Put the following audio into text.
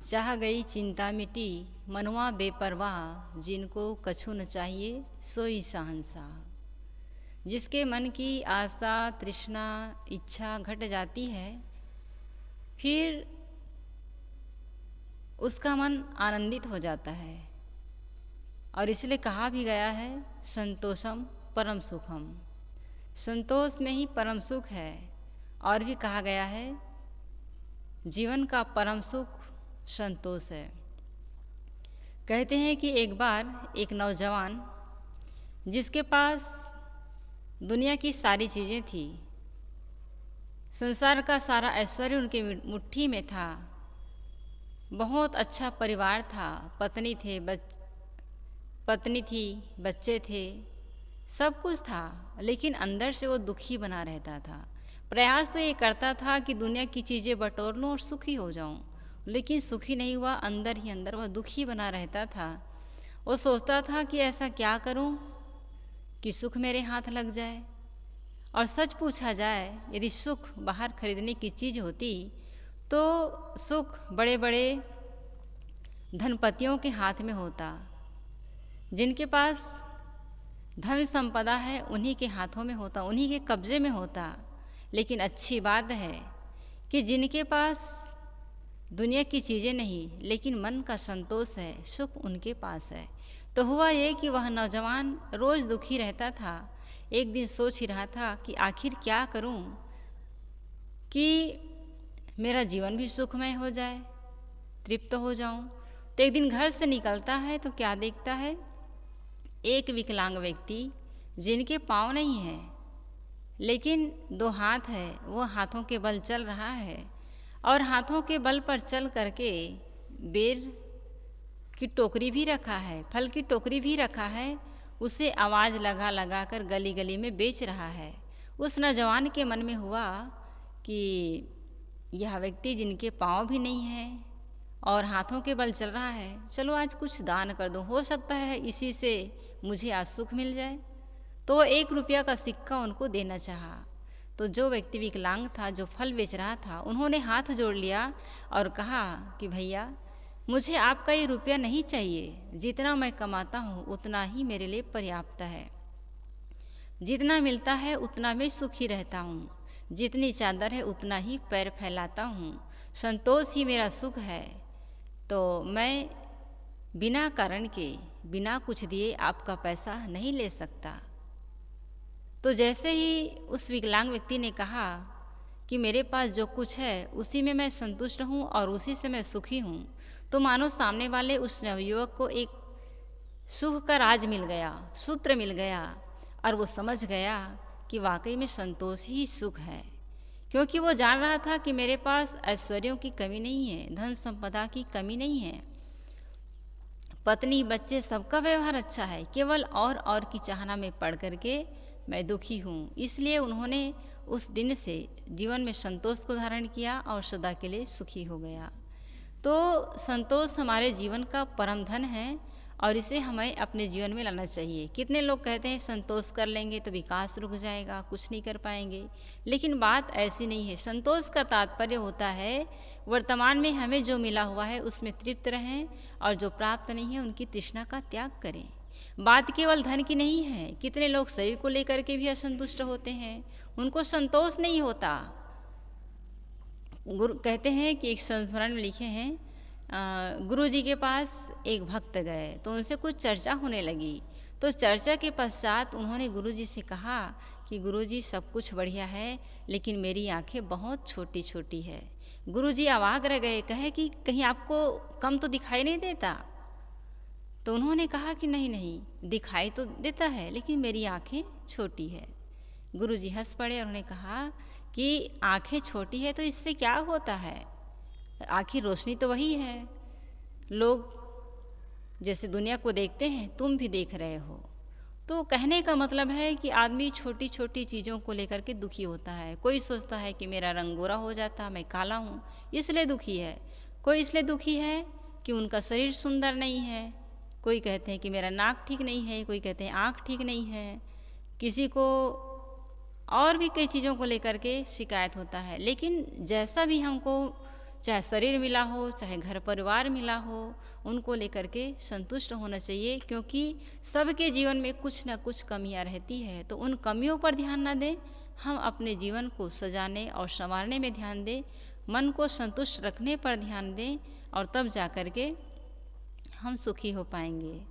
चाह गई चिंता मिटी, मनवा बेपरवाह, जिनको कछु न चाहिए सोई शहंशाह। जिसके मन की आशा तृष्णा इच्छा घट जाती है, फिर उसका मन आनंदित हो जाता है। और इसलिए कहा भी गया है, संतोषम परम सुखम, संतोष में ही परम सुख है। और भी कहा गया है, जीवन का परम सुख संतोष है। कहते हैं कि एक बार एक नौजवान, जिसके पास दुनिया की सारी चीज़ें थी, संसार का सारा ऐश्वर्य उनके मुट्ठी में था, बहुत अच्छा परिवार था, पत्नी थी, बच्चे थे, सब कुछ था, लेकिन अंदर से वो दुखी बना रहता था। प्रयास तो ये करता था कि दुनिया की चीज़ें बटोर लूँ और सुखी हो जाऊँ, लेकिन सुखी नहीं हुआ। अंदर ही अंदर वह दुखी बना रहता था। वो सोचता था कि ऐसा क्या करूं कि सुख मेरे हाथ लग जाए। और सच पूछा जाए, यदि सुख बाहर खरीदने की चीज़ होती तो सुख बड़े बड़े धनपतियों के हाथ में होता। जिनके पास धन संपदा है उन्हीं के हाथों में होता, उन्हीं के कब्जे में होता। लेकिन अच्छी बात है कि जिनके पास दुनिया की चीज़ें नहीं, लेकिन मन का संतोष है, सुख उनके पास है। तो हुआ ये कि वह नौजवान रोज़ दुखी रहता था। एक दिन सोच ही रहा था कि आखिर क्या करूं कि मेरा जीवन भी सुखमय हो जाए, तृप्त हो जाऊं। तो एक दिन घर से निकलता है तो क्या देखता है, एक विकलांग व्यक्ति जिनके पाँव नहीं है लेकिन दो हाथ है, वो हाथों के बल चल रहा है। और हाथों के बल पर चल करके बेर की टोकरी भी रखा है, फल की टोकरी भी रखा है, उसे आवाज़ लगा लगा कर गली गली में बेच रहा है। उस नौजवान के मन में हुआ कि यह व्यक्ति जिनके पाँव भी नहीं है और हाथों के बल चल रहा है, चलो आज कुछ दान कर दो, हो सकता है इसी से मुझे आज सुख मिल जाए। तो वो 1 रुपया का सिक्का उनको देना चाहा। तो जो व्यक्ति विकलांग था, जो फल बेच रहा था, उन्होंने हाथ जोड़ लिया और कहा कि भैया, मुझे आपका ये रुपया नहीं चाहिए, जितना मैं कमाता हूँ उतना ही मेरे लिए पर्याप्त है। जितना मिलता है उतना मैं सुखी रहता हूँ, जितनी चादर है उतना ही पैर फैलाता हूँ, संतोष ही मेरा सुख है। तो मैं बिना कारण के, बिना कुछ दिए आपका पैसा नहीं ले सकता। तो जैसे ही उस विकलांग व्यक्ति ने कहा कि मेरे पास जो कुछ है उसी में मैं संतुष्ट हूँ और उसी से मैं सुखी हूँ, तो मानो सामने वाले उस नवयुवक को एक सुख का राज मिल गया, सूत्र मिल गया, और वो समझ गया कि वाकई में संतोष ही सुख है। क्योंकि वो जान रहा था कि मेरे पास ऐश्वर्यों की कमी नहीं है, धन संपदा की कमी नहीं है, पत्नी बच्चे सबका व्यवहार अच्छा है, केवल और की चाहना में पड़ करके मैं दुखी हूँ। इसलिए उन्होंने उस दिन से जीवन में संतोष को धारण किया और सदा के लिए सुखी हो गया। तो संतोष हमारे जीवन का परम धन है और इसे हमें अपने जीवन में लाना चाहिए। कितने लोग कहते हैं संतोष कर लेंगे तो विकास रुक जाएगा, कुछ नहीं कर पाएंगे, लेकिन बात ऐसी नहीं है। संतोष का तात्पर्य होता है वर्तमान में हमें जो मिला हुआ है उसमें तृप्त रहें और जो प्राप्त नहीं है उनकी तृष्णा का त्याग करें। बात केवल धन की नहीं है। कितने लोग शरीर को लेकर के भी असंतुष्ट होते हैं, उनको संतोष नहीं होता। गुरु कहते हैं कि एक संस्मरण में लिखे हैं, गुरु जी के पास एक भक्त गए तो उनसे कुछ चर्चा होने लगी। तो चर्चा के पश्चात उन्होंने गुरु जी से कहा कि गुरु जी सब कुछ बढ़िया है, लेकिन मेरी आंखें बहुत छोटी छोटी है। गुरु जी अवाक रह गए, कहे कि कहीं आपको कम तो दिखाई नहीं देता? तो उन्होंने कहा कि नहीं नहीं, दिखाई तो देता है लेकिन मेरी आंखें छोटी है। गुरु जी हंस पड़े और उन्होंने कहा कि आंखें छोटी है तो इससे क्या होता है, आखिर रोशनी तो वही है। लोग जैसे दुनिया को देखते हैं तुम भी देख रहे हो। तो कहने का मतलब है कि आदमी छोटी छोटी चीज़ों को लेकर के दुखी होता है। कोई सोचता है कि मेरा रंग गोरा हो जाता, मैं काला हूँ, इसलिए दुखी है। कोई इसलिए दुखी है कि उनका शरीर सुंदर नहीं है, कोई कहते हैं कि मेरा नाक ठीक नहीं है, कोई कहते हैं आँख ठीक नहीं है, किसी को और भी कई चीज़ों को लेकर के शिकायत होता है। लेकिन जैसा भी हमको चाहे शरीर मिला हो, चाहे घर परिवार मिला हो, उनको लेकर के संतुष्ट होना चाहिए, क्योंकि सबके जीवन में कुछ ना कुछ कमियां रहती है। तो उन कमियों पर ध्यान ना दें, हम अपने जीवन को सजाने और संवारने में ध्यान दें, मन को संतुष्ट रखने पर ध्यान दें, और तब जा कर के हम सुखी हो पाएंगे।